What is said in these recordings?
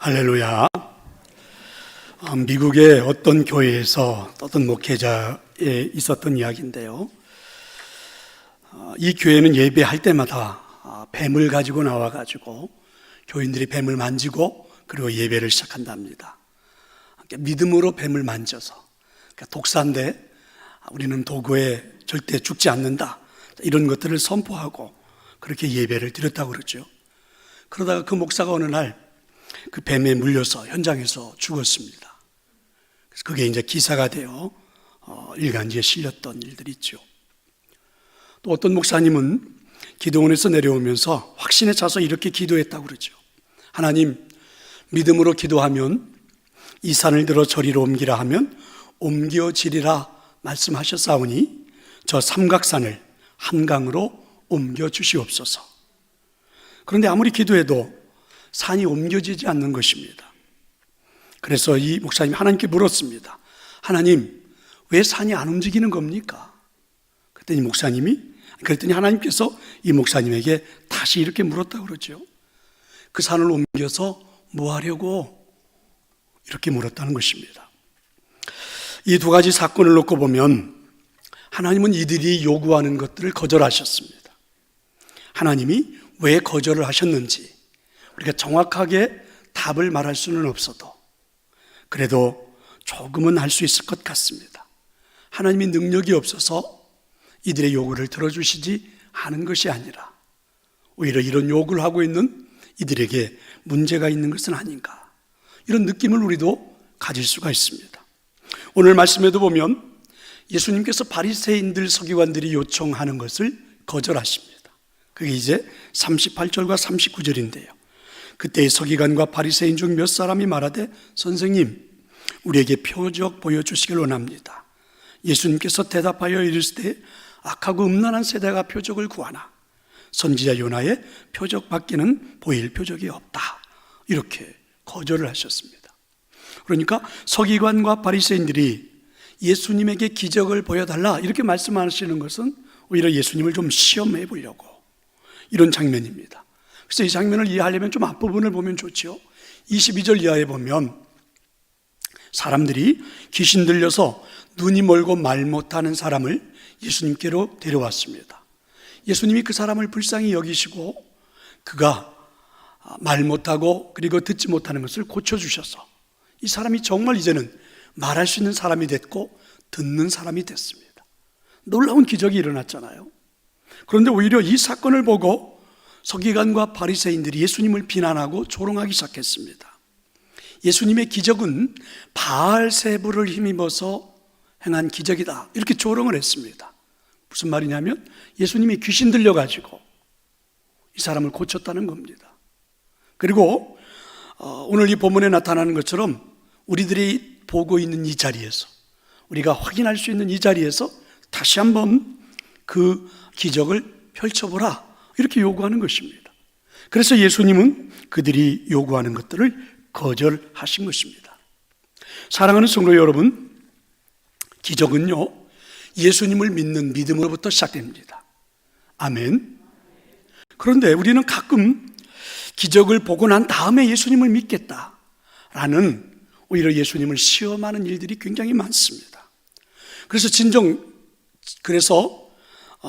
할렐루야. 미국의 어떤 교회에서 어떤 목회자에 있었던 이야기인데요. 이 교회는 예배할 때마다 뱀을 가지고 나와가지고 교인들이 뱀을 만지고 그리고 예배를 시작한답니다. 믿음으로 뱀을 만져서, 독사인데 우리는 도구에 절대 죽지 않는다, 이런 것들을 선포하고 그렇게 예배를 드렸다고 그러죠. 그러다가 그 목사가 어느 날 그 뱀에 물려서 현장에서 죽었습니다. 그래서 그게 이제 기사가 되어 일간지에 실렸던 일들이 있죠. 또 어떤 목사님은 기도원에서 내려오면서 확신에 차서 이렇게 기도했다고 그러죠. 하나님, 믿음으로 기도하면 이 산을 들어 저리로 옮기라 하면 옮겨지리라 말씀하셨사오니 저 삼각산을 한강으로 옮겨 주시옵소서. 그런데 아무리 기도해도 산이 옮겨지지 않는 것입니다. 그래서 이 목사님이 하나님께 물었습니다. 하나님, 왜 산이 안 움직이는 겁니까? 그랬더니 하나님께서 이 목사님에게 다시 이렇게 물었다고 그러죠. 그 산을 옮겨서 뭐 하려고? 이렇게 물었다는 것입니다. 이 두 가지 사건을 놓고 보면 하나님은 이들이 요구하는 것들을 거절하셨습니다. 하나님이 왜 거절을 하셨는지 우리가 정확하게 답을 말할 수는 없어도 그래도 조금은 알 수 있을 것 같습니다. 하나님이 능력이 없어서 이들의 요구를 들어주시지 않은 것이 아니라 오히려 이런 요구를 하고 있는 이들에게 문제가 있는 것은 아닌가, 이런 느낌을 우리도 가질 수가 있습니다. 오늘 말씀에도 보면 예수님께서 바리새인들, 서기관들이 요청하는 것을 거절하십니다. 그게 이제 38절과 39절인데요. 그때의 서기관과 바리새인 중 몇 사람이 말하되 선생님, 우리에게 표적 보여주시길 원합니다. 예수님께서 대답하여 이르시되 악하고 음란한 세대가 표적을 구하나 선지자 요나의 표적밖에는 보일 표적이 없다, 이렇게 거절을 하셨습니다. 그러니까 서기관과 바리새인들이 예수님에게 기적을 보여달라 이렇게 말씀하시는 것은 오히려 예수님을 좀 시험해 보려고, 이런 장면입니다. 그래서 이 장면을 이해하려면 좀 앞부분을 보면 좋죠. 22절 이하에 보면 사람들이 귀신 들려서 눈이 멀고 말 못하는 사람을 예수님께로 데려왔습니다. 예수님이 그 사람을 불쌍히 여기시고 그가 말 못하고 그리고 듣지 못하는 것을 고쳐주셔서 이 사람이 정말 이제는 말할 수 있는 사람이 됐고 듣는 사람이 됐습니다. 놀라운 기적이 일어났잖아요. 그런데 오히려 이 사건을 보고 서기관과 바리새인들이 예수님을 비난하고 조롱하기 시작했습니다. 예수님의 기적은 바알세불을 힘입어서 행한 기적이다, 이렇게 조롱을 했습니다. 무슨 말이냐면 예수님이 귀신 들려가지고 이 사람을 고쳤다는 겁니다. 그리고 오늘 이 본문에 나타나는 것처럼 우리들이 보고 있는 이 자리에서, 우리가 확인할 수 있는 이 자리에서 다시 한번 그 기적을 펼쳐보라, 이렇게 요구하는 것입니다. 그래서 예수님은 그들이 요구하는 것들을 거절하신 것입니다. 사랑하는 성도 여러분, 기적은요, 예수님을 믿는 믿음으로부터 시작됩니다. 아멘. 그런데 우리는 가끔 기적을 보고 난 다음에 예수님을 믿겠다라는, 오히려 예수님을 시험하는 일들이 굉장히 많습니다. 그래서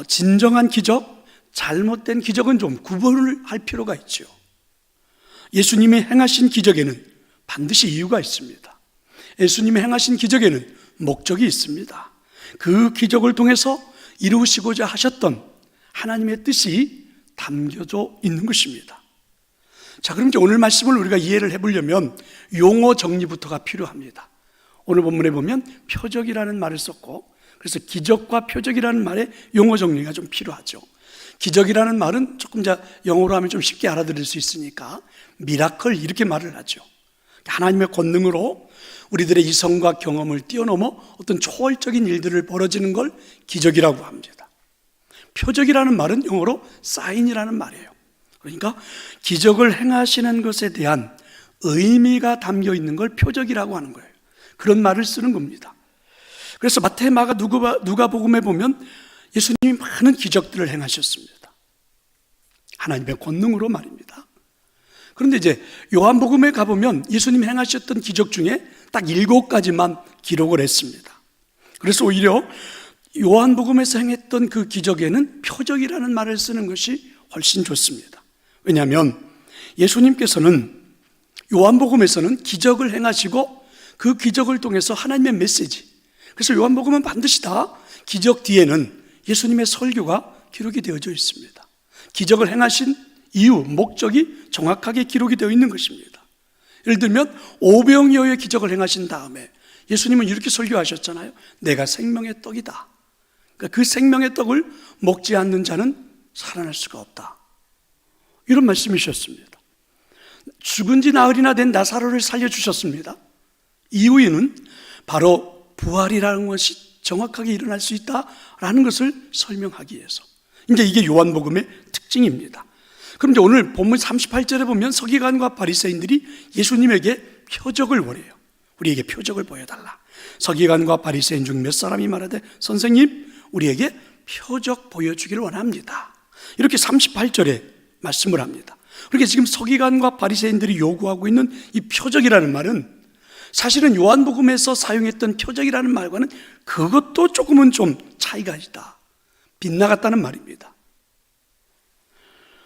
진정한 기적, 잘못된 기적은 좀 구분을 할 필요가 있죠. 예수님이 행하신 기적에는 반드시 이유가 있습니다. 예수님이 행하신 기적에는 목적이 있습니다. 그 기적을 통해서 이루시고자 하셨던 하나님의 뜻이 담겨져 있는 것입니다. 자, 그럼 이제 오늘 말씀을 우리가 이해를 해보려면 용어 정리부터가 필요합니다. 오늘 본문에 보면 표적이라는 말을 썼고, 그래서 기적과 표적이라는 말의 용어 정리가 좀 필요하죠. 기적이라는 말은 조금 영어로 하면 좀 쉽게 알아들을 수 있으니까 미라클, 이렇게 말을 하죠. 하나님의 권능으로 우리들의 이성과 경험을 뛰어넘어 어떤 초월적인 일들을 벌어지는 걸 기적이라고 합니다. 표적이라는 말은 영어로 사인이라는 말이에요. 그러니까 기적을 행하시는 것에 대한 의미가 담겨 있는 걸 표적이라고 하는 거예요. 그런 말을 쓰는 겁니다. 그래서 마태, 마가, 누가복음에 보면 예수님이 많은 기적들을 행하셨습니다. 하나님의 권능으로 말입니다. 그런데 이제 요한복음에 가보면 예수님이 행하셨던 기적 중에 딱 7가지만 기록을 했습니다. 그래서 오히려 요한복음에서 행했던 그 기적에는 표적이라는 말을 쓰는 것이 훨씬 좋습니다. 왜냐하면 예수님께서는 요한복음에서는 기적을 행하시고 그 기적을 통해서 하나님의 메시지, 그래서 요한복음은 반드시 다 기적 뒤에는 예수님의 설교가 기록이 되어져 있습니다. 기적을 행하신 이유, 목적이 정확하게 기록이 되어 있는 것입니다. 예를 들면 오병이어의 기적을 행하신 다음에 예수님은 이렇게 설교하셨잖아요. 내가 생명의 떡이다. 그러니까 그 생명의 떡을 먹지 않는 자는 살아날 수가 없다. 이런 말씀이셨습니다. 죽은 지 나흘이나 된 나사로를 살려주셨습니다. 이유에는 바로 부활이라는 것이 정확하게 일어날 수 있다라는 것을 설명하기 위해서. 이제 이게 요한복음의 특징입니다. 그럼 이제 오늘 본문 38절에 보면 서기관과 바리새인들이 예수님에게 표적을 원해요. 우리에게 표적을 보여달라. 서기관과 바리새인 중 몇 사람이 말하되 선생님 우리에게 표적 보여주기를 원합니다. 이렇게 38절에 말씀을 합니다. 그렇게 지금 서기관과 바리새인들이 요구하고 있는 이 표적이라는 말은 사실은 요한복음에서 사용했던 표적이라는 말과는 그것도 조금은 좀 차이가 있다, 빗나갔다는 말입니다.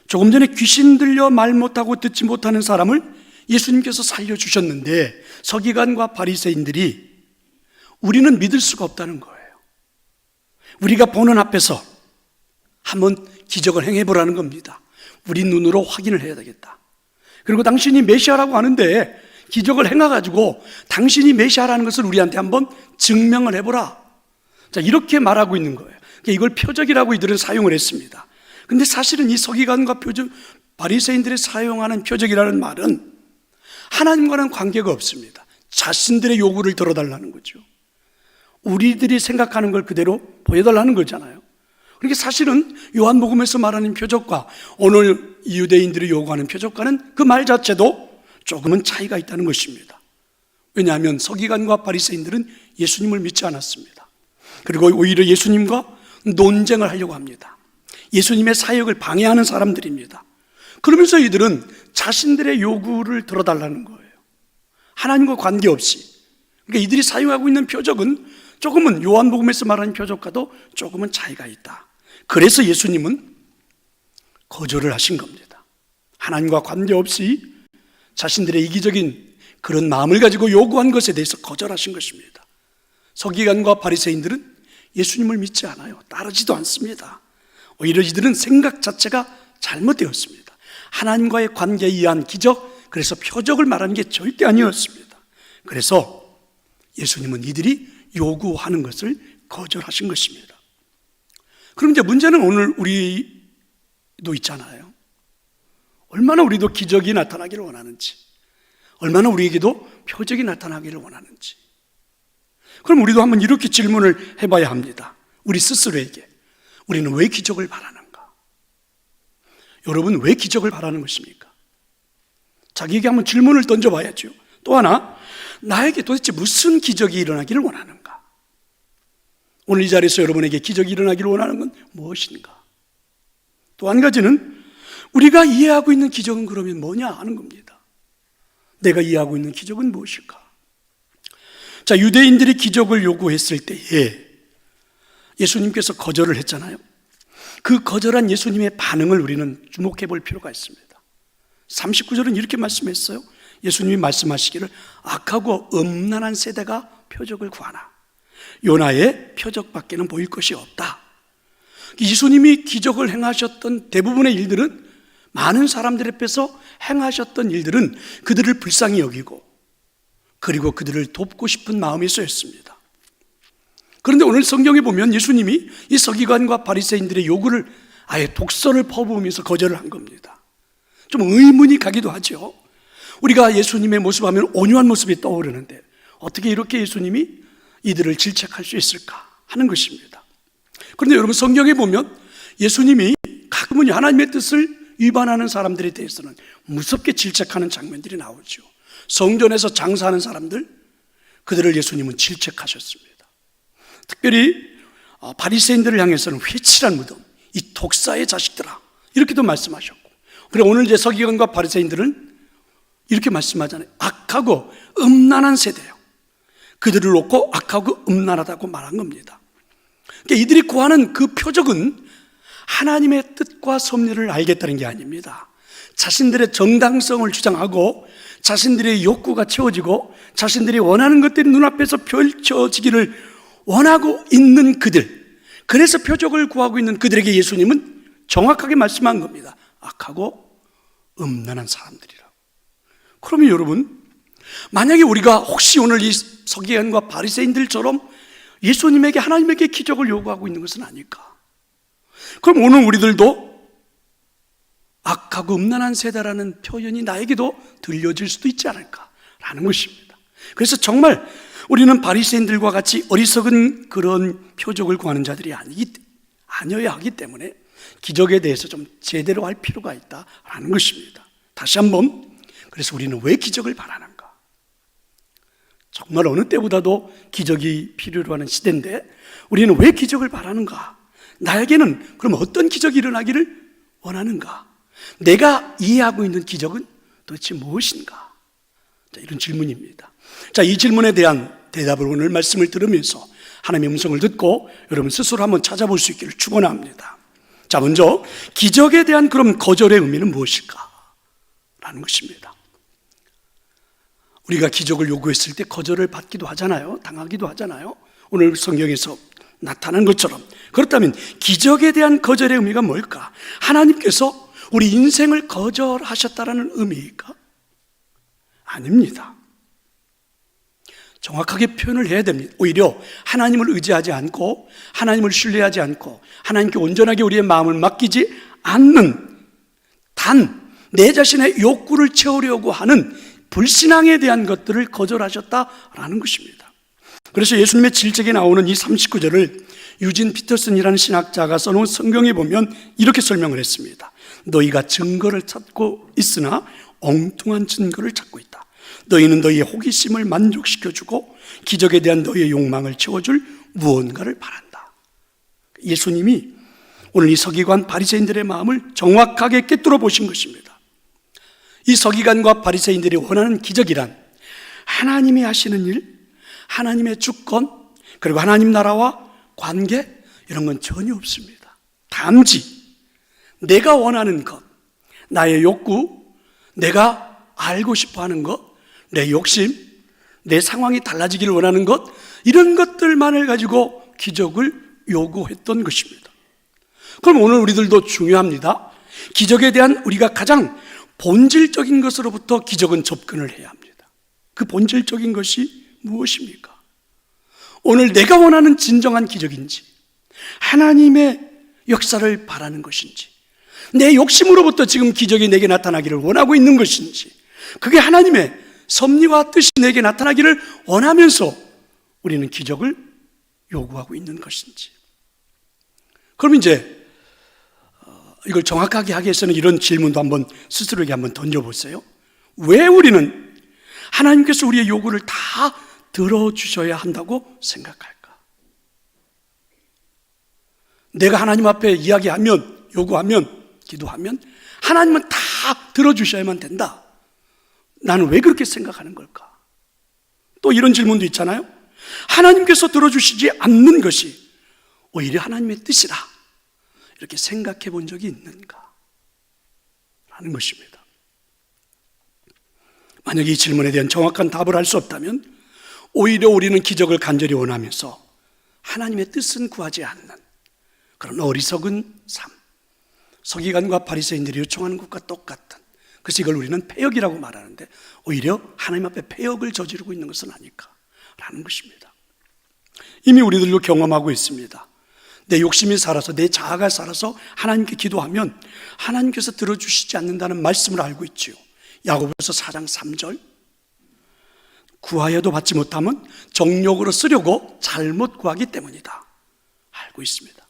조금 전에 귀신 들려 말 못하고 듣지 못하는 사람을 예수님께서 살려주셨는데 서기관과 바리새인들이 우리는 믿을 수가 없다는 거예요. 우리가 보는 앞에서 한번 기적을 행해보라는 겁니다. 우리 눈으로 확인을 해야 되겠다. 그리고 당신이 메시아라고 하는데 기적을 행해가지고 당신이 메시아라는 것을 우리한테 한번 증명을 해보라. 자, 이렇게 말하고 있는 거예요. 그러니까 이걸 표적이라고 이들은 사용을 했습니다. 근데 사실은 이 서기관과 바리새인들이 사용하는 표적이라는 말은 하나님과는 관계가 없습니다. 자신들의 요구를 들어달라는 거죠. 우리들이 생각하는 걸 그대로 보여달라는 거잖아요. 그러니까 사실은 요한복음에서 말하는 표적과 오늘 유대인들이 요구하는 표적과는 그 말 자체도 조금은 차이가 있다는 것입니다. 왜냐하면 서기관과 바리새인들은 예수님을 믿지 않았습니다. 그리고 오히려 예수님과 논쟁을 하려고 합니다. 예수님의 사역을 방해하는 사람들입니다. 그러면서 이들은 자신들의 요구를 들어달라는 거예요. 하나님과 관계없이. 그러니까 이들이 사용하고 있는 표적은 조금은 요한복음에서 말하는 표적과도 조금은 차이가 있다. 그래서 예수님은 거절을 하신 겁니다. 하나님과 관계없이 자신들의 이기적인 그런 마음을 가지고 요구한 것에 대해서 거절하신 것입니다. 서기관과 바리새인들은 예수님을 믿지 않아요. 따르지도 않습니다. 오히려 이들은 생각 자체가 잘못되었습니다. 하나님과의 관계에 의한 기적, 그래서 표적을 말하는 게 절대 아니었습니다. 그래서 예수님은 이들이 요구하는 것을 거절하신 것입니다. 그럼 이제 문제는 오늘 우리도 있잖아요. 얼마나 우리도 기적이 나타나기를 원하는지, 얼마나 우리에게도 표적이 나타나기를 원하는지. 그럼 우리도 한번 이렇게 질문을 해봐야 합니다. 우리 스스로에게 우리는 왜 기적을 바라는가? 여러분, 왜 기적을 바라는 것입니까? 자기에게 한번 질문을 던져봐야죠. 또 하나, 나에게 도대체 무슨 기적이 일어나기를 원하는가? 오늘 이 자리에서 여러분에게 기적이 일어나기를 원하는 건 무엇인가? 또 한 가지는 우리가 이해하고 있는 기적은 그러면 뭐냐 하는 겁니다. 내가 이해하고 있는 기적은 무엇일까? 자, 유대인들이 기적을 요구했을 때에 예수님께서 거절을 했잖아요. 그 거절한 예수님의 반응을 우리는 주목해 볼 필요가 있습니다. 39절은 이렇게 말씀했어요. 예수님이 말씀하시기를 악하고 음란한 세대가 표적을 구하나 요나의 표적밖에는 보일 것이 없다. 예수님이 기적을 행하셨던 대부분의 일들은, 많은 사람들 앞에서 행하셨던 일들은 그들을 불쌍히 여기고 그리고 그들을 돕고 싶은 마음이 쏘였습니다. 그런데 오늘 성경에 보면 예수님이 이 서기관과 바리새인들의 요구를 아예 독설을 퍼부으면서 거절을 한 겁니다. 좀 의문이 가기도 하죠. 우리가 예수님의 모습하면 온유한 모습이 떠오르는데 어떻게 이렇게 예수님이 이들을 질책할 수 있을까 하는 것입니다. 그런데 여러분, 성경에 보면 예수님이 가끔은 하나님의 뜻을 위반하는 사람들에 대해서는 무섭게 질책하는 장면들이 나오죠. 성전에서 장사하는 사람들, 그들을 예수님은 질책하셨습니다. 특별히 바리새인들을 향해서는 회칠한 무덤, 이 독사의 자식들아, 이렇게도 말씀하셨고, 그리고 오늘 이제 서기관과 바리새인들은 이렇게 말씀하잖아요. 악하고 음란한 세대예요. 그들을 놓고 악하고 음란하다고 말한 겁니다. 그러니까 이들이 구하는 그 표적은 하나님의 뜻과 섭리를 알겠다는 게 아닙니다. 자신들의 정당성을 주장하고 자신들의 욕구가 채워지고 자신들이 원하는 것들이 눈앞에서 펼쳐지기를 원하고 있는 그들, 그래서 표적을 구하고 있는 그들에게 예수님은 정확하게 말씀한 겁니다. 악하고 음란한 사람들이라고. 그러면 여러분, 만약에 우리가 혹시 오늘 이 서기관과 바리새인들처럼 예수님에게, 하나님에게 기적을 요구하고 있는 것은 아닐까? 그럼 오늘 우리들도 악하고 음란한 세대라는 표현이 나에게도 들려질 수도 있지 않을까라는 것입니다. 그래서 정말 우리는 바리새인들과 같이 어리석은 그런 표적을 구하는 자들이 아니어야 하기 때문에 기적에 대해서 좀 제대로 할 필요가 있다라는 것입니다. 다시 한번, 그래서 우리는 왜 기적을 바라는가? 정말 어느 때보다도 기적이 필요로 하는 시대인데 우리는 왜 기적을 바라는가? 나에게는 그럼 어떤 기적이 일어나기를 원하는가? 내가 이해하고 있는 기적은 도대체 무엇인가? 자, 이런 질문입니다. 자, 이 질문에 대한 대답을 오늘 말씀을 들으면서 하나님의 음성을 듣고 여러분 스스로 한번 찾아볼 수 있기를 축원합니다. 자, 먼저 기적에 대한 그럼 거절의 의미는 무엇일까? 라는 것입니다. 우리가 기적을 요구했을 때 거절을 받기도 하잖아요. 당하기도 하잖아요. 오늘 성경에서 나타난 것처럼. 그렇다면 기적에 대한 거절의 의미가 뭘까? 하나님께서 우리 인생을 거절하셨다라는 의미일까? 아닙니다. 정확하게 표현을 해야 됩니다. 오히려 하나님을 의지하지 않고 하나님을 신뢰하지 않고 하나님께 온전하게 우리의 마음을 맡기지 않는 단 내 자신의 욕구를 채우려고 하는 불신앙에 대한 것들을 거절하셨다라는 것입니다. 그래서 예수님의 질책에 나오는 이 39절을 유진 피터슨이라는 신학자가 써놓은 성경에 보면 이렇게 설명을 했습니다. 너희가 증거를 찾고 있으나 엉뚱한 증거를 찾고 있다. 너희는 너희의 호기심을 만족시켜주고 기적에 대한 너희의 욕망을 채워줄 무언가를 바란다. 예수님이 오늘 이 서기관 바리새인들의 마음을 정확하게 꿰뚫어 보신 것입니다. 이 서기관과 바리새인들이 원하는 기적이란 하나님이 하시는 일, 하나님의 주권, 그리고 하나님 나라와 관계, 이런 건 전혀 없습니다. 단지 내가 원하는 것, 나의 욕구, 내가 알고 싶어하는 것, 내 욕심, 내 상황이 달라지기를 원하는 것, 이런 것들만을 가지고 기적을 요구했던 것입니다. 그럼 오늘 우리들도 중요합니다. 기적에 대한 우리가 가장 본질적인 것으로부터 기적은 접근을 해야 합니다. 그 본질적인 것이 무엇입니까? 오늘 내가 원하는 진정한 기적인지, 하나님의 역사를 바라는 것인지, 내 욕심으로부터 지금 기적이 내게 나타나기를 원하고 있는 것인지, 그게 하나님의 섭리와 뜻이 내게 나타나기를 원하면서 우리는 기적을 요구하고 있는 것인지. 그럼 이제 이걸 정확하게 하기 위해서는 이런 질문도 한번 스스로에게 한번 던져보세요. 왜 우리는 하나님께서 우리의 요구를 다 들어주셔야 한다고 생각할까? 내가 하나님 앞에 이야기하면, 요구하면, 기도하면 하나님은 다 들어주셔야만 된다. 나는 왜 그렇게 생각하는 걸까? 또 이런 질문도 있잖아요. 하나님께서 들어주시지 않는 것이 오히려 하나님의 뜻이다, 이렇게 생각해 본 적이 있는가? 라는 것입니다. 만약에 이 질문에 대한 정확한 답을 할 수 없다면 오히려 우리는 기적을 간절히 원하면서 하나님의 뜻은 구하지 않는 그런 어리석은 삶, 서기관과 바리새인들이 요청하는 것과 똑같은, 그래서 이걸 우리는 패역이라고 말하는데 오히려 하나님 앞에 패역을 저지르고 있는 것은 아닐까라는 것입니다. 이미 우리들도 경험하고 있습니다. 내 욕심이 살아서, 내 자아가 살아서 하나님께 기도하면 하나님께서 들어주시지 않는다는 말씀을 알고 있지요. 야고보서 4장 3절, 구하여도 받지 못하면 정욕으로 쓰려고 잘못 구하기 때문이다, 알고 있습니다.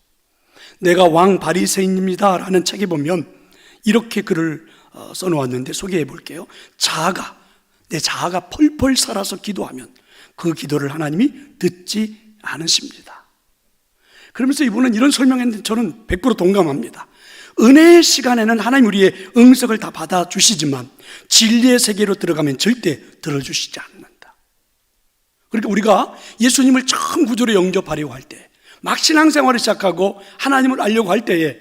내가 왕 바리새인입니다 라는 책에 보면 이렇게 글을 써놓았는데 소개해 볼게요. 내 자아가 펄펄 살아서 기도하면 그 기도를 하나님이 듣지 않으십니다. 그러면서 이분은 이런 설명했는데 저는 100% 동감합니다. 은혜의 시간에는 하나님 우리의 응석을 다 받아주시지만 진리의 세계로 들어가면 절대 들어주시지 않는다. 그러니까 우리가 예수님을 처음 구주로 영접하려고 할 때, 막 신앙생활을 시작하고 하나님을 알려고 할 때에,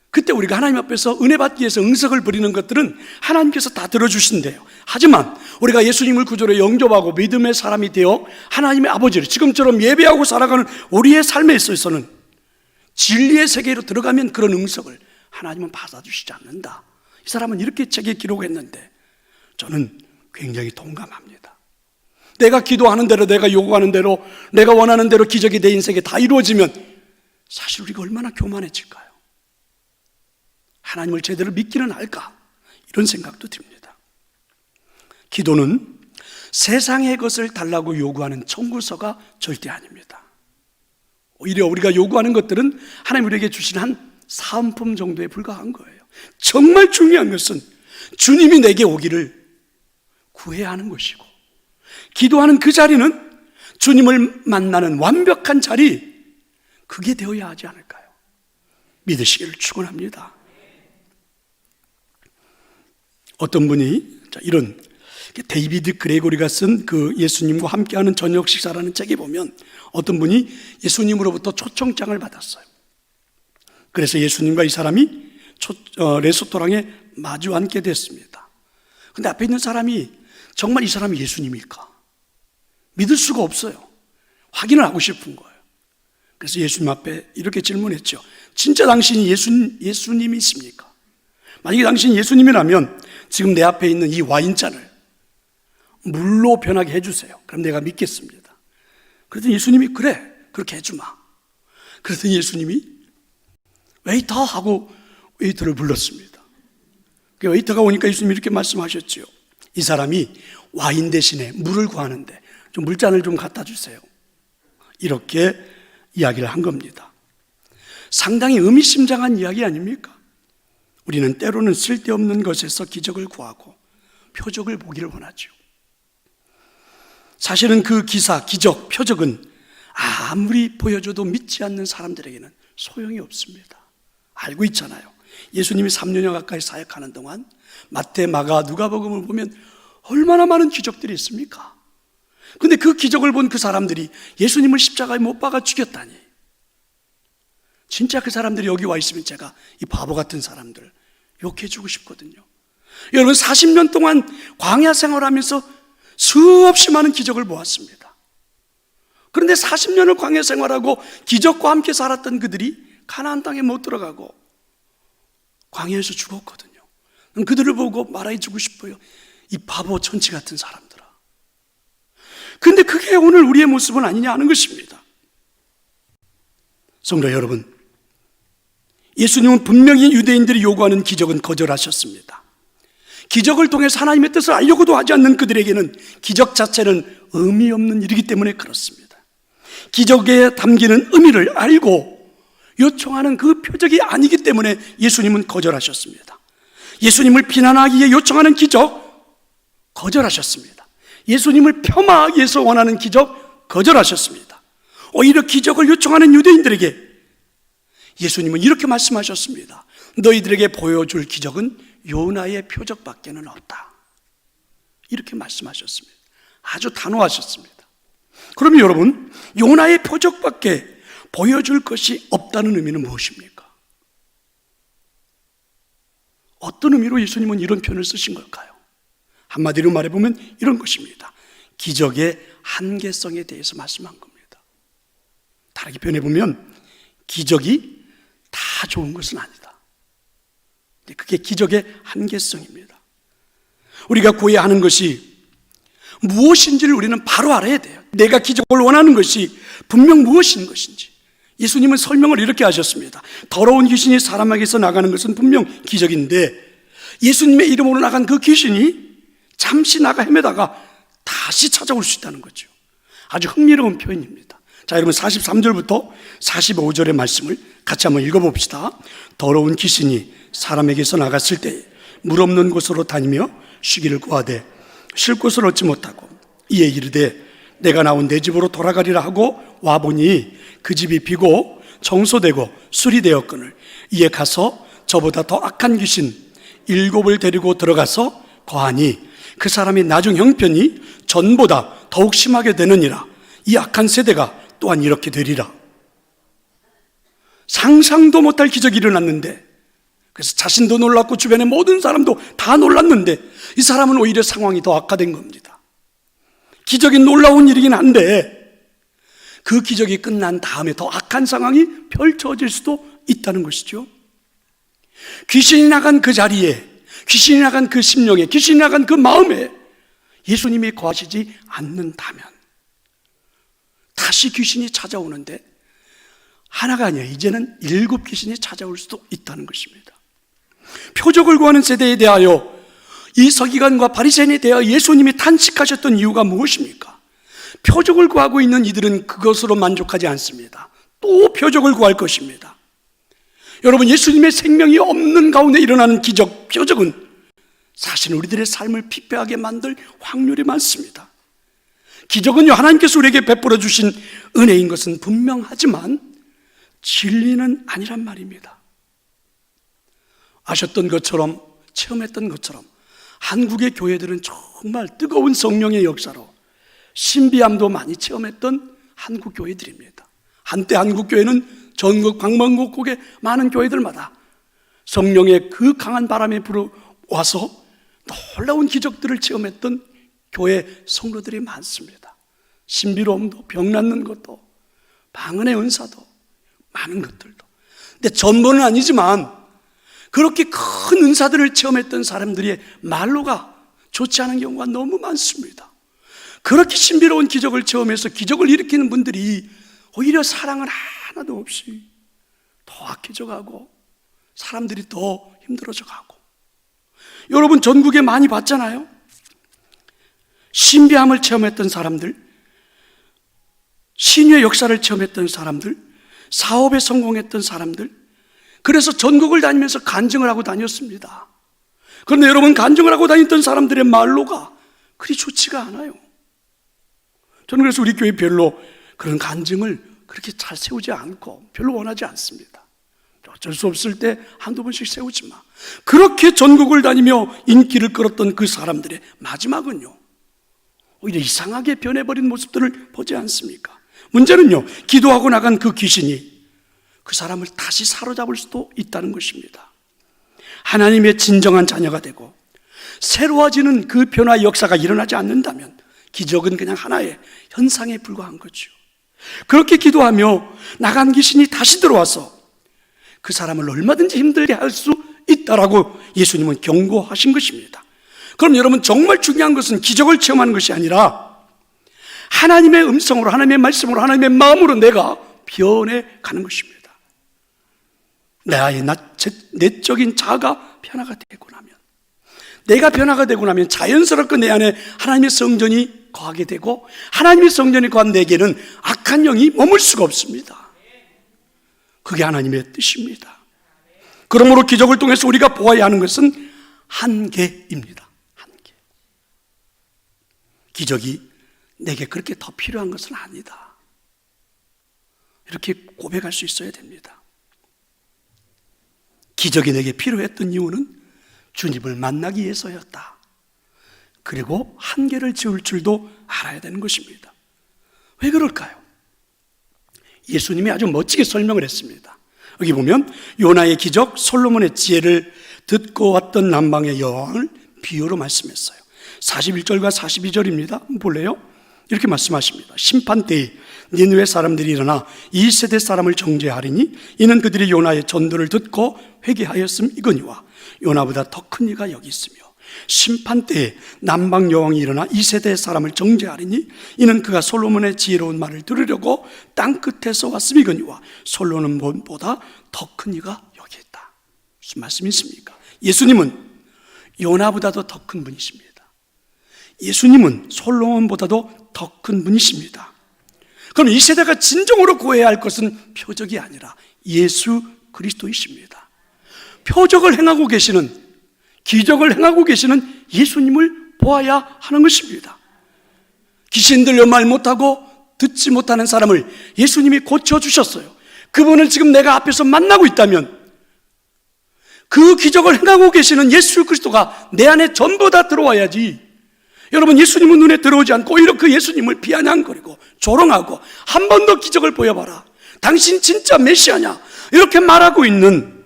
그때 우리가 하나님 앞에서 은혜 받기 위해서 응석을 부리는 것들은 하나님께서 다 들어주신대요. 하지만 우리가 예수님을 구주로 영접하고 믿음의 사람이 되어 하나님의 아버지를 지금처럼 예배하고 살아가는 우리의 삶에 있어서는 진리의 세계로 들어가면 그런 응석을 하나님은 받아주시지 않는다. 이 사람은 이렇게 책에 기록했는데 저는 굉장히 동감합니다. 내가 기도하는 대로, 내가 요구하는 대로, 내가 원하는 대로 기적이 내 인생에 다 이루어지면 사실 우리가 얼마나 교만해질까요? 하나님을 제대로 믿기는 할까? 이런 생각도 듭니다. 기도는 세상의 것을 달라고 요구하는 청구서가 절대 아닙니다. 오히려 우리가 요구하는 것들은 하나님 우리에게 주신 한 사은품 정도에 불과한 거예요. 정말 중요한 것은 주님이 내게 오기를 구해야 하는 것이고, 기도하는 그 자리는 주님을 만나는 완벽한 자리, 그게 되어야 하지 않을까요? 믿으시기를 축원합니다. 어떤 분이 이런 데이비드 그레고리가 쓴 그 예수님과 함께하는 저녁 식사라는 책에 보면 어떤 분이 예수님으로부터 초청장을 받았어요. 그래서 예수님과 이 사람이 레스토랑에 마주 앉게 됐습니다. 근데 앞에 있는 사람이 정말 이 사람이 예수님일까? 믿을 수가 없어요. 확인을 하고 싶은 거예요. 그래서 예수님 앞에 이렇게 질문했죠. 진짜 당신이 예수님이십니까? 만약에 당신이 예수님이라면 지금 내 앞에 있는 이 와인잔을 물로 변하게 해주세요. 그럼 내가 믿겠습니다. 그랬더니 예수님이 그래, 그렇게 해주마. 그랬더니 예수님이 웨이터 하고 웨이터를 불렀습니다. 그 웨이터가 오니까 예수님이 이렇게 말씀하셨죠. 이 사람이 와인 대신에 물을 구하는데 좀 물잔을 좀 갖다 주세요. 이렇게 이야기를 한 겁니다. 상당히 의미심장한 이야기 아닙니까? 우리는 때로는 쓸데없는 것에서 기적을 구하고 표적을 보기를 원하죠. 사실은 그 기사, 기적, 표적은 아무리 보여줘도 믿지 않는 사람들에게는 소용이 없습니다. 알고 있잖아요. 예수님이 3년여 가까이 사역하는 동안 마태, 마가, 누가복음을 보면 얼마나 많은 기적들이 있습니까? 근데 그 기적을 본 그 사람들이 예수님을 십자가에 못 박아 죽였다니, 진짜 그 사람들이 여기 와 있으면 제가 이 바보 같은 사람들 욕해주고 싶거든요. 여러분, 40년 동안 광야 생활하면서 수없이 많은 기적을 보았습니다. 그런데 40년을 광야 생활하고 기적과 함께 살았던 그들이 가나안 땅에 못 들어가고 광야에서 죽었거든요. 그들을 보고 말해주고 싶어요. 이 바보 천치 같은 사람들아. 그런데 그게 오늘 우리의 모습은 아니냐 하는 것입니다. 성도 여러분, 예수님은 분명히 유대인들이 요구하는 기적은 거절하셨습니다. 기적을 통해서 하나님의 뜻을 알려고도 하지 않는 그들에게는 기적 자체는 의미 없는 일이기 때문에 그렇습니다. 기적에 담기는 의미를 알고 요청하는 그 표적이 아니기 때문에 예수님은 거절하셨습니다. 예수님을 비난하기 위해 요청하는 기적 거절하셨습니다. 예수님을 폄하하기 위해서 원하는 기적 거절하셨습니다. 오히려 기적을 요청하는 유대인들에게 예수님은 이렇게 말씀하셨습니다. 너희들에게 보여줄 기적은 요나의 표적밖에는 없다. 이렇게 말씀하셨습니다. 아주 단호하셨습니다. 그러면 여러분, 요나의 표적밖에 보여줄 것이 없다는 의미는 무엇입니까? 어떤 의미로 예수님은 이런 표현을 쓰신 걸까요? 한마디로 말해보면 이런 것입니다. 기적의 한계성에 대해서 말씀한 겁니다. 다르게 표현해보면 기적이 다 좋은 것은 아니다. 그게 기적의 한계성입니다. 우리가 구해야 하는 것이 무엇인지를 우리는 바로 알아야 돼요. 내가 기적을 원하는 것이 분명 무엇인 것인지. 예수님은 설명을 이렇게 하셨습니다. 더러운 귀신이 사람에게서 나가는 것은 분명 기적인데 예수님의 이름으로 나간 그 귀신이 잠시 나가 헤매다가 다시 찾아올 수 있다는 거죠. 아주 흥미로운 표현입니다. 자, 여러분 43절부터 45절의 말씀을 같이 한번 읽어봅시다. 더러운 귀신이 사람에게서 나갔을 때 물 없는 곳으로 다니며 쉬기를 구하되 쉴 곳을 얻지 못하고 이에 이르되 내가 나온 내 집으로 돌아가리라 하고 와보니 그 집이 비고 청소되고 수리되었거늘 이에 가서 저보다 더 악한 귀신 7을 데리고 들어가서 거하니 그 사람의 나중 형편이 전보다 더욱 심하게 되느니라. 이 악한 세대가 또한 이렇게 되리라. 상상도 못할 기적이 일어났는데, 그래서 자신도 놀랐고 주변의 모든 사람도 다 놀랐는데 이 사람은 오히려 상황이 더 악화된 겁니다. 기적이 놀라운 일이긴 한데 그 기적이 끝난 다음에 더 악한 상황이 펼쳐질 수도 있다는 것이죠. 귀신이 나간 그 자리에, 귀신이 나간 그 심령에, 귀신이 나간 그 마음에 예수님이 거하시지 않는다면 다시 귀신이 찾아오는데 하나가 아니라 이제는 7 귀신이 찾아올 수도 있다는 것입니다. 표적을 구하는 세대에 대하여 이 서기관과 바리새인에 대하여 예수님이 탄식하셨던 이유가 무엇입니까? 표적을 구하고 있는 이들은 그것으로 만족하지 않습니다. 또 표적을 구할 것입니다. 여러분, 예수님의 생명이 없는 가운데 일어나는 기적, 표적은 사실 우리들의 삶을 피폐하게 만들 확률이 많습니다. 기적은요, 하나님께서 우리에게 베풀어 주신 은혜인 것은 분명하지만 진리는 아니란 말입니다. 아셨던 것처럼, 체험했던 것처럼 한국의 교회들은 정말 뜨거운 성령의 역사로 신비함도 많이 체험했던 한국 교회들입니다. 한때 한국 교회는 전국 방방곡곡의 많은 교회들마다 성령의 그 강한 바람이 불어와서 놀라운 기적들을 체험했던 교회 성도들이 많습니다. 신비로움도, 병 낫는 것도, 방언의 은사도, 많은 것들도. 근데 전부는 아니지만 그렇게 큰 은사들을 체험했던 사람들의 말로가 좋지 않은 경우가 너무 많습니다. 그렇게 신비로운 기적을 체험해서 기적을 일으키는 분들이 오히려 사랑은 하나도 없이 더 악해져 가고 사람들이 더 힘들어져 가고. 여러분, 전국에 많이 봤잖아요. 신비함을 체험했던 사람들, 신유의 역사를 체험했던 사람들, 사업에 성공했던 사람들, 그래서 전국을 다니면서 간증을 하고 다녔습니다. 그런데 여러분, 간증을 하고 다녔던 사람들의 말로가 그리 좋지가 않아요. 저는 그래서 우리 교회 별로 그런 간증을 그렇게 잘 세우지 않고 별로 원하지 않습니다. 어쩔 수 없을 때 한두 번씩 세우지 마. 그렇게 전국을 다니며 인기를 끌었던 그 사람들의 마지막은요, 오히려 이상하게 변해버린 모습들을 보지 않습니까? 문제는요, 기도하고 나간 그 귀신이 그 사람을 다시 사로잡을 수도 있다는 것입니다. 하나님의 진정한 자녀가 되고 새로워지는 그 변화 역사가 일어나지 않는다면 기적은 그냥 하나의 현상에 불과한 거죠. 그렇게 기도하며 나간 귀신이 다시 들어와서 그 사람을 얼마든지 힘들게 할 수 있다라고 예수님은 경고하신 것입니다. 그럼 여러분, 정말 중요한 것은 기적을 체험하는 것이 아니라 하나님의 음성으로, 하나님의 말씀으로, 하나님의 마음으로 내가 변해가는 것입니다. 나의 내적인 자아가 변화가 되고 나면, 내가 변화가 되고 나면 자연스럽게 내 안에 하나님의 성전이 거하게 되고, 하나님의 성전이 거한 내게는 악한 영이 머물 수가 없습니다. 그게 하나님의 뜻입니다. 그러므로 기적을 통해서 우리가 보아야 하는 것은 한계입니다. 한계. 기적이 내게 그렇게 더 필요한 것은 아니다. 이렇게 고백할 수 있어야 됩니다. 기적이 내게 필요했던 이유는 주님을 만나기 위해서였다. 그리고 한계를 지울 줄도 알아야 되는 것입니다. 왜 그럴까요? 예수님이 아주 멋지게 설명을 했습니다. 여기 보면 요나의 기적, 솔로몬의 지혜를 듣고 왔던 남방의 여왕을 비유로 말씀했어요. 41절과 42절입니다. 한번 볼래요? 이렇게 말씀하십니다. 심판때에 니느웨 사람들이 일어나 이 세대 사람을 정죄하리니 이는 그들이 요나의 전도를 듣고 회개하였음이거니와 요나보다 더 큰 이가 여기 있으며, 심판때에 남방 여왕이 일어나 이 세대 사람을 정죄하리니 이는 그가 솔로몬의 지혜로운 말을 들으려고 땅 끝에서 왔음이거니와 솔로몬보다 더 큰 이가 여기 있다. 무슨 말씀이 있습니까? 예수님은 요나보다도 더 큰 분이십니다. 예수님은 솔로몬보다도 더 큰 분이십니다. 그럼 이 세대가 진정으로 구해야 할 것은 표적이 아니라 예수 그리스도이십니다. 표적을 행하고 계시는, 기적을 행하고 계시는 예수님을 보아야 하는 것입니다. 귀신 들려 말 못하고 듣지 못하는 사람을 예수님이 고쳐주셨어요. 그분을 지금 내가 앞에서 만나고 있다면 그 기적을 행하고 계시는 예수 그리스도가 내 안에 전부 다 들어와야지. 여러분, 예수님은 눈에 들어오지 않고 오히려 그 예수님을 비아냥거리고 조롱하고 한 번 더 기적을 보여봐라, 당신 진짜 메시아냐, 이렇게 말하고 있는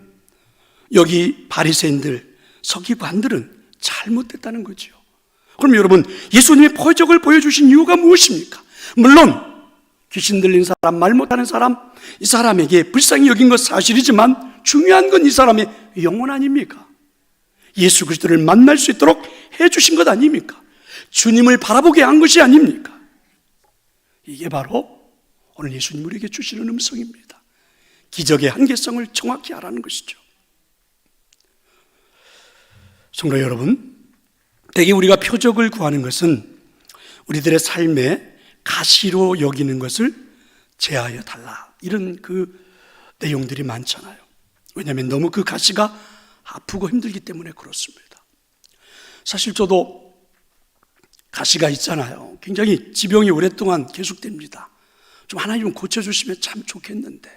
여기 바리새인들, 서기관들은 잘못됐다는 거죠. 그럼 여러분, 예수님이 표적을 보여주신 이유가 무엇입니까? 물론 귀신 들린 사람, 말 못하는 사람, 이 사람에게 불쌍히 여긴 것 사실이지만 중요한 건 이 사람의 영혼 아닙니까? 예수 그리스도를 만날 수 있도록 해주신 것 아닙니까? 주님을 바라보게 한 것이 아닙니까? 이게 바로 오늘 예수님 우리에게 주시는 음성입니다. 기적의 한계성을 정확히 알아는 것이죠. 성도 여러분, 대개 우리가 표적을 구하는 것은 우리들의 삶에 가시로 여기는 것을 제하여 달라, 이런 그 내용들이 많잖아요. 왜냐하면 너무 그 가시가 아프고 힘들기 때문에 그렇습니다. 사실 저도 가시가 있잖아요. 굉장히 지병이 오랫동안 계속됩니다. 좀 하나님 고쳐주시면 참 좋겠는데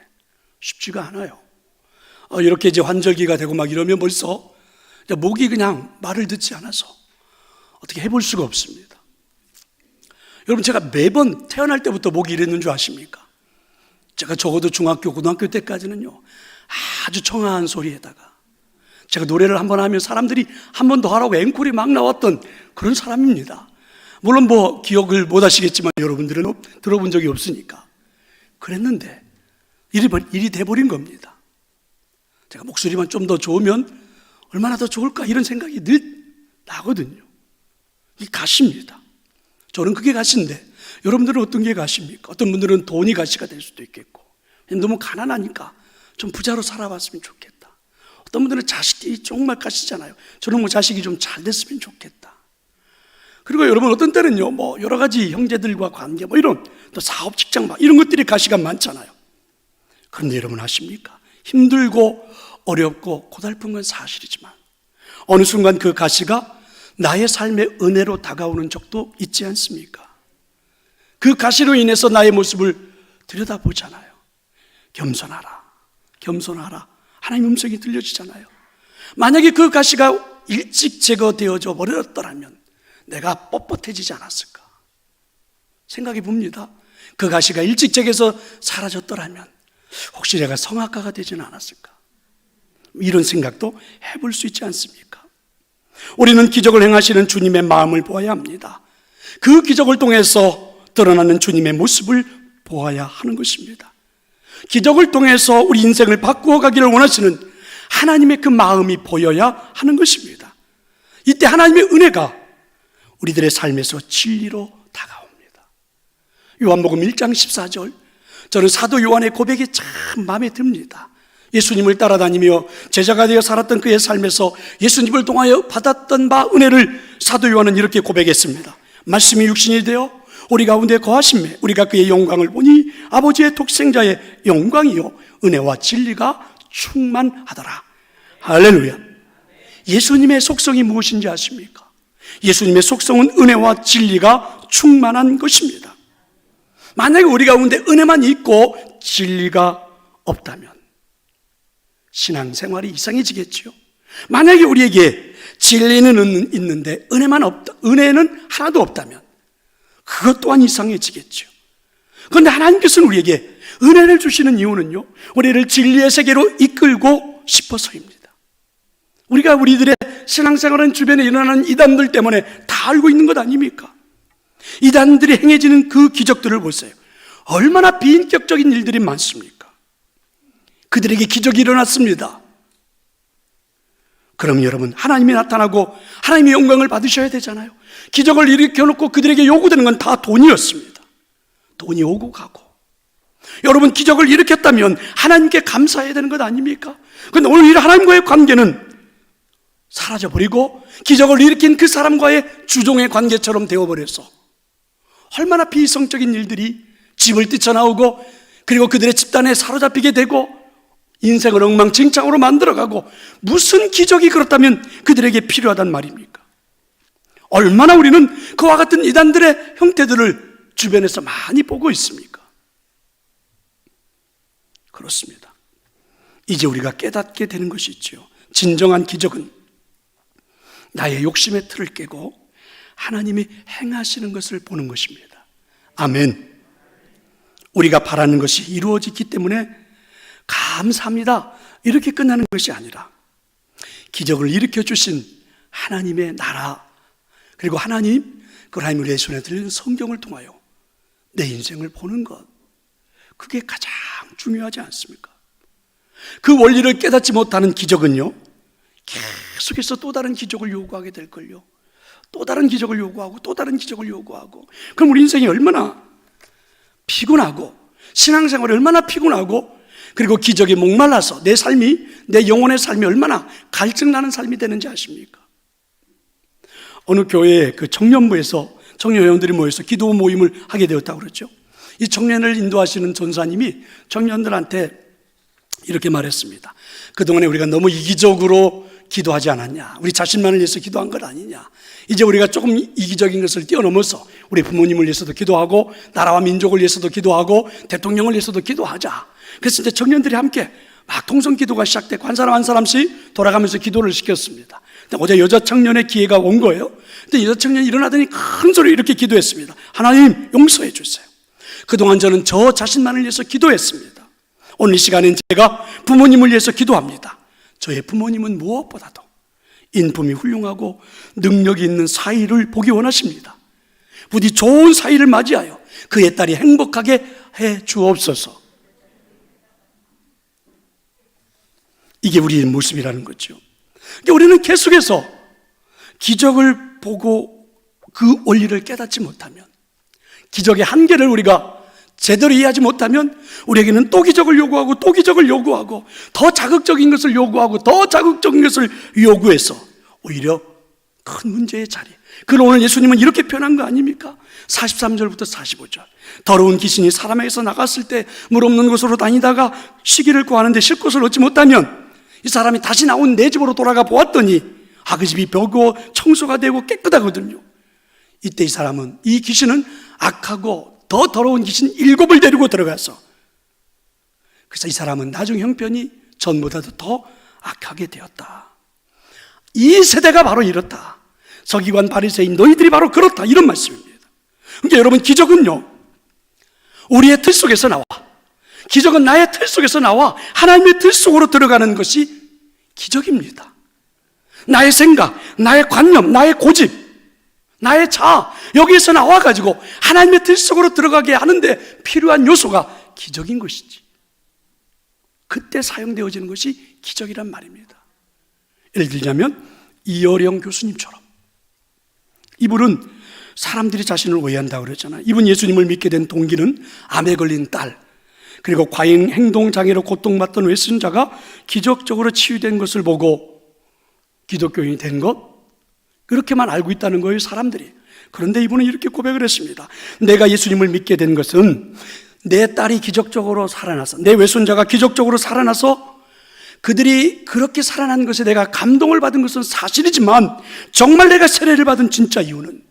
쉽지가 않아요. 이렇게 이제 환절기가 되고 막 이러면 벌써 목이 그냥 말을 듣지 않아서 어떻게 해볼 수가 없습니다. 여러분, 제가 매번 태어날 때부터 목이 이랬는 줄 아십니까? 제가 적어도 중학교, 고등학교 때까지는요, 아주 청아한 소리에다가 제가 노래를 한번 하면 사람들이 한 번 더 하라고 앵콜이 막 나왔던 그런 사람입니다. 물론 뭐 기억을 못 하시겠지만 여러분들은 들어본 적이 없으니까 그랬는데 일이 돼버린 겁니다. 제가 목소리만 좀 더 좋으면 얼마나 더 좋을까, 이런 생각이 늘 나거든요. 이 가시입니다. 저는 그게 가시인데 여러분들은 어떤 게 가시입니까? 어떤 분들은 돈이 가시가 될 수도 있겠고, 너무 가난하니까 좀 부자로 살아봤으면 좋겠다. 어떤 분들은 자식이 정말 가시잖아요. 저는 뭐 자식이 좀 잘 됐으면 좋겠다. 그리고 여러분, 어떤 때는요, 뭐 여러 가지 형제들과 관계, 뭐 이런 또 사업, 직장, 막 이런 것들이 가시가 많잖아요. 그런데 여러분 아십니까? 힘들고 어렵고 고달픈 건 사실이지만 어느 순간 그 가시가 나의 삶의 은혜로 다가오는 적도 있지 않습니까? 그 가시로 인해서 나의 모습을 들여다보잖아요. 겸손하라, 겸손하라, 하나님 음성이 들려지잖아요. 만약에 그 가시가 일찍 제거되어져 버렸더라면 내가 뻣뻣해지지 않았을까 생각해 봅니다. 그 가시가 일찍 제거해서 사라졌더라면 혹시 내가 성악가가 되지는 않았을까, 이런 생각도 해볼 수 있지 않습니까? 우리는 기적을 행하시는 주님의 마음을 보아야 합니다. 그 기적을 통해서 드러나는 주님의 모습을 보아야 하는 것입니다. 기적을 통해서 우리 인생을 바꾸어 가기를 원하시는 하나님의 그 마음이 보여야 하는 것입니다. 이때 하나님의 은혜가 우리들의 삶에서 진리로 다가옵니다. 요한복음 1장 14절, 저는 사도 요한의 고백이 참 마음에 듭니다. 예수님을 따라다니며 제자가 되어 살았던 그의 삶에서 예수님을 통하여 받았던 바 은혜를 사도 요한은 이렇게 고백했습니다. 말씀이 육신이 되어 우리 가운데 거하심에 우리가 그의 영광을 보니 아버지의 독생자의 영광이요 은혜와 진리가 충만하더라. 할렐루야. 예수님의 속성이 무엇인지 아십니까? 예수님의 속성은 은혜와 진리가 충만한 것입니다. 만약에 우리 가운데 은혜만 있고 진리가 없다면 신앙생활이 이상해지겠지요. 만약에 우리에게 진리는 있는데 은혜는 하나도 없다면 그것 또한 이상해지겠죠. 그런데 하나님께서는 우리에게 은혜를 주시는 이유는요, 우리를 진리의 세계로 이끌고 싶어서입니다. 우리가 우리들의 신앙생활은 주변에 일어나는 이단들 때문에 다 알고 있는 것 아닙니까? 이단들이 행해지는 그 기적들을 보세요. 얼마나 비인격적인 일들이 많습니까? 그들에게 기적이 일어났습니다. 그럼 여러분, 하나님이 나타나고 하나님의 영광을 받으셔야 되잖아요. 기적을 일으켜놓고 그들에게 요구되는 건 다 돈이었습니다. 돈이 오고 가고. 여러분, 기적을 일으켰다면 하나님께 감사해야 되는 것 아닙니까? 그런데 오늘 하나님과의 관계는 사라져버리고 기적을 일으킨 그 사람과의 주종의 관계처럼 되어버려서 얼마나 비이성적인 일들이 집을 뛰쳐나오고, 그리고 그들의 집단에 사로잡히게 되고 인생을 엉망진창으로 만들어가고, 무슨 기적이 그렇다면 그들에게 필요하단 말입니까? 얼마나 우리는 그와 같은 이단들의 형태들을 주변에서 많이 보고 있습니까? 그렇습니다. 이제 우리가 깨닫게 되는 것이 있죠. 진정한 기적은 나의 욕심의 틀을 깨고 하나님이 행하시는 것을 보는 것입니다. 아멘. 우리가 바라는 것이 이루어지기 때문에 감사합니다, 이렇게 끝나는 것이 아니라 기적을 일으켜 주신 하나님의 나라, 그리고 하나님, 그 하나님 우리의 손에 들린 성경을 통하여 내 인생을 보는 것, 그게 가장 중요하지 않습니까? 그 원리를 깨닫지 못하는 기적은요, 계속해서 또 다른 기적을 요구하게 될걸요. 또 다른 기적을 요구하고 또 다른 기적을 요구하고, 그럼 우리 인생이 얼마나 피곤하고, 신앙생활이 얼마나 피곤하고, 그리고 기적에 목말라서 내 삶이, 내 영혼의 삶이 얼마나 갈증나는 삶이 되는지 아십니까? 어느 교회의 그 청년부에서 청년회원들이 모여서 기도 모임을 하게 되었다고 그러죠. 이 청년을 인도하시는 전사님이 청년들한테 이렇게 말했습니다. 그동안에 우리가 너무 이기적으로 기도하지 않았냐, 우리 자신만을 위해서 기도한 것 아니냐, 이제 우리가 조금 이기적인 것을 뛰어넘어서 우리 부모님을 위해서도 기도하고 나라와 민족을 위해서도 기도하고 대통령을 위해서도 기도하자. 그래서 이제 청년들이 함께 막 통성 기도가 시작되고 한 사람 한 사람씩 돌아가면서 기도를 시켰습니다. 어제 여자 청년의 기회가 온 거예요. 근데 여자 청년이 일어나더니 큰 소리로 이렇게 기도했습니다. 하나님, 용서해 주세요. 그동안 저는 저 자신만을 위해서 기도했습니다. 오늘 이 시간엔 제가 부모님을 위해서 기도합니다. 저의 부모님은 무엇보다도 인품이 훌륭하고 능력이 있는 사위를 보기 원하십니다. 부디 좋은 사위를 맞이하여 그의 딸이 행복하게 해 주옵소서. 이게 우리의 모습이라는 거죠. 그러니까 우리는 계속해서 기적을 보고 그 원리를 깨닫지 못하면, 기적의 한계를 우리가 제대로 이해하지 못하면 우리에게는 또 기적을 요구하고 또 기적을 요구하고 더 자극적인 것을 요구하고 더 자극적인 것을 요구해서 오히려 큰 문제의 자리. 그걸 오늘 예수님은 이렇게 표현한 거 아닙니까? 43절부터 45절. 더러운 귀신이 사람에게서 나갔을 때 물 없는 곳으로 다니다가 쉬기를 구하는데 쉴 곳을 얻지 못하면 이 사람이 다시 나온 내 집으로 돌아가 보았더니 그 집이 벼고 청소가 되고 깨끗하거든요. 이때 이 사람은, 이 귀신은 악하고 더 더러운 귀신 7을 데리고 들어가서, 그래서 이 사람은 나중 형편이 전보다도 더 악하게 되었다. 이 세대가 바로 이렇다. 서기관 바리새인 너희들이 바로 그렇다, 이런 말씀입니다. 그러니까 여러분, 기적은요, 우리의 틀 속에서 나와, 기적은 나의 틀 속에서 나와 하나님의 틀 속으로 들어가는 것이 기적입니다. 나의 생각, 나의 관념, 나의 고집, 나의 자아, 여기에서 나와가지고 하나님의 틀 속으로 들어가게 하는데 필요한 요소가 기적인 것이지. 그때 사용되어지는 것이 기적이란 말입니다. 예를 들자면 이어령 교수님처럼, 이분은 사람들이 자신을 오해한다고 그랬잖아요. 이분 예수님을 믿게 된 동기는 암에 걸린 딸, 그리고 과잉 행동장애로 고통받던 외손자가 기적적으로 치유된 것을 보고 기독교인이 된 것, 그렇게만 알고 있다는 거예요, 사람들이. 그런데 이분은 이렇게 고백을 했습니다. 내가 예수님을 믿게 된 것은 내 딸이 기적적으로 살아나서, 내 외손자가 기적적으로 살아나서 그들이 그렇게 살아난 것에 내가 감동을 받은 것은 사실이지만, 정말 내가 세례를 받은 진짜 이유는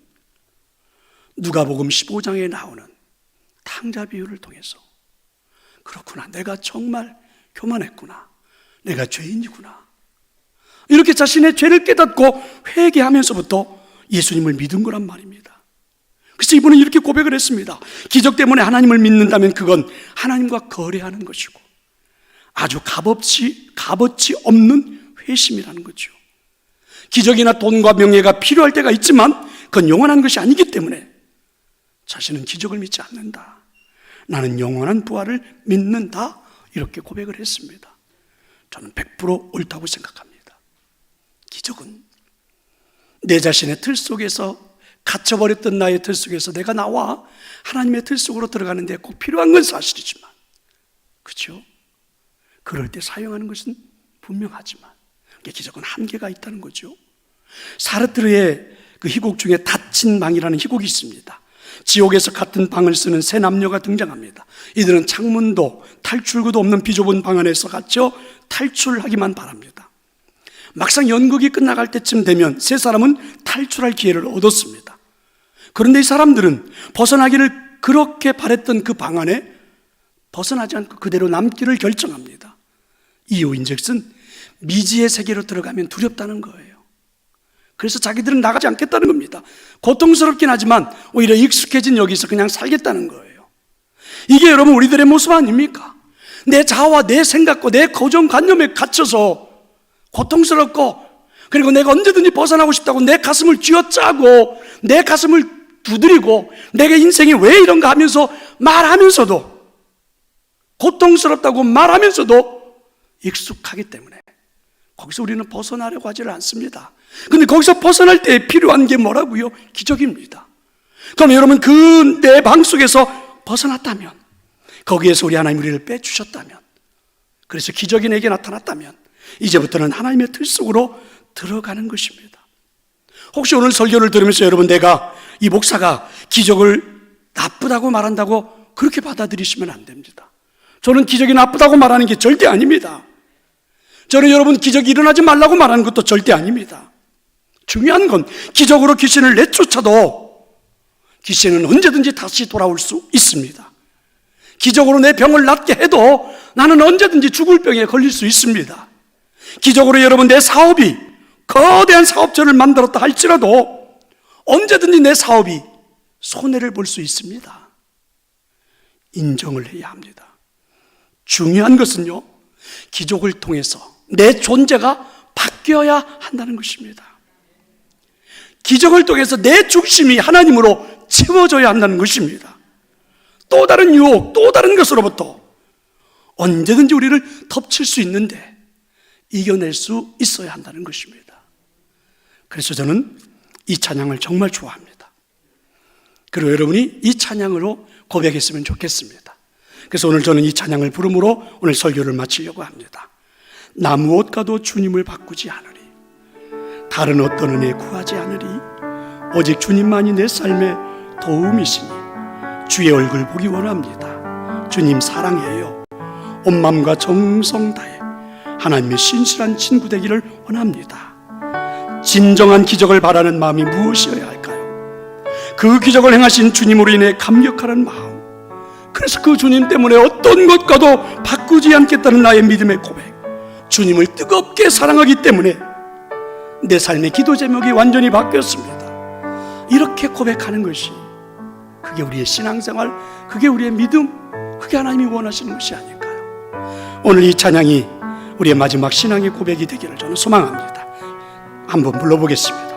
누가복음 15장에 나오는 탕자 비유를 통해서, 그렇구나, 내가 정말 교만했구나, 내가 죄인이구나, 이렇게 자신의 죄를 깨닫고 회개하면서부터 예수님을 믿은 거란 말입니다. 그래서 이분은 이렇게 고백을 했습니다. 기적 때문에 하나님을 믿는다면 그건 하나님과 거래하는 것이고 아주 값어치 없는 회심이라는 거죠. 기적이나 돈과 명예가 필요할 때가 있지만 그건 영원한 것이 아니기 때문에 자신은 기적을 믿지 않는다. 나는 영원한 부활을 믿는다. 이렇게 고백을 했습니다. 저는 100% 옳다고 생각합니다. 기적은 내 자신의 틀 속에서, 갇혀버렸던 나의 틀 속에서 내가 나와 하나님의 틀 속으로 들어가는 데 꼭 필요한 건 사실이지만, 그렇죠? 그럴 때 사용하는 것은 분명하지만 기적은 한계가 있다는 거죠. 사르트르의 그 희곡 중에 닫힌 방이라는 희곡이 있습니다. 지옥에서 같은 방을 쓰는 세 남녀가 등장합니다. 이들은 창문도 탈출구도 없는 비좁은 방 안에서 갇혀 탈출하기만 바랍니다. 막상 연극이 끝나갈 때쯤 되면 세 사람은 탈출할 기회를 얻었습니다. 그런데 이 사람들은 벗어나기를 그렇게 바랬던 그 방 안에 벗어나지 않고 그대로 남기를 결정합니다. 이유인즉슨 미지의 세계로 들어가면 두렵다는 거예요. 그래서 자기들은 나가지 않겠다는 겁니다. 고통스럽긴 하지만 오히려 익숙해진 여기서 그냥 살겠다는 거예요. 이게 여러분 우리들의 모습 아닙니까? 내 자아와 내 생각과 내 고정관념에 갇혀서 고통스럽고, 그리고 내가 언제든지 벗어나고 싶다고 내 가슴을 쥐어짜고 내 가슴을 두드리고 내가 인생이 왜 이런가 하면서 말하면서도, 고통스럽다고 말하면서도 익숙하기 때문에 거기서 우리는 벗어나려고 하지를 않습니다. 근데 거기서 벗어날 때 필요한 게 뭐라고요? 기적입니다. 그럼 여러분 그 내 방 속에서 벗어났다면, 거기에서 우리 하나님 우리를 빼주셨다면, 그래서 기적이 내게 나타났다면 이제부터는 하나님의 틀 속으로 들어가는 것입니다. 혹시 오늘 설교를 들으면서 여러분 내가 이 목사가 기적을 나쁘다고 말한다고 그렇게 받아들이시면 안 됩니다. 저는 기적이 나쁘다고 말하는 게 절대 아닙니다. 저는 여러분 기적이 일어나지 말라고 말하는 것도 절대 아닙니다. 중요한 건 기적으로 귀신을 내쫓아도 귀신은 언제든지 다시 돌아올 수 있습니다. 기적으로 내 병을 낫게 해도 나는 언제든지 죽을 병에 걸릴 수 있습니다. 기적으로 여러분 내 사업이 거대한 사업체를 만들었다 할지라도 언제든지 내 사업이 손해를 볼 수 있습니다. 인정을 해야 합니다. 중요한 것은요, 기적을 통해서 내 존재가 바뀌어야 한다는 것입니다. 기적을 통해서 내 중심이 하나님으로 채워져야 한다는 것입니다. 또 다른 유혹, 또 다른 것으로부터 언제든지 우리를 덮칠 수 있는데 이겨낼 수 있어야 한다는 것입니다. 그래서 저는 이 찬양을 정말 좋아합니다. 그리고 여러분이 이 찬양으로 고백했으면 좋겠습니다. 그래서 오늘 저는 이 찬양을 부름으로 오늘 설교를 마치려고 합니다. 나 무엇 가도 주님을 바꾸지 않으리, 다른 어떤 은혜 구하지 않으리, 오직 주님만이 내 삶의 도움이시니 주의 얼굴 보기 원합니다. 주님 사랑해요. 온 마음과 정성 다해 하나님의 신실한 친구 되기를 원합니다. 진정한 기적을 바라는 마음이 무엇이어야 할까요? 그 기적을 행하신 주님으로 인해 감격하는 마음, 그래서 그 주님 때문에 어떤 것과도 바꾸지 않겠다는 나의 믿음의 고백, 주님을 뜨겁게 사랑하기 때문에 내 삶의 기도 제목이 완전히 바뀌었습니다. 이렇게 고백하는 것이, 그게 우리의 신앙생활, 그게 우리의 믿음, 그게 하나님이 원하시는 것이 아닐까요? 오늘 이 찬양이 우리의 마지막 신앙의 고백이 되기를 저는 소망합니다. 한번 불러보겠습니다.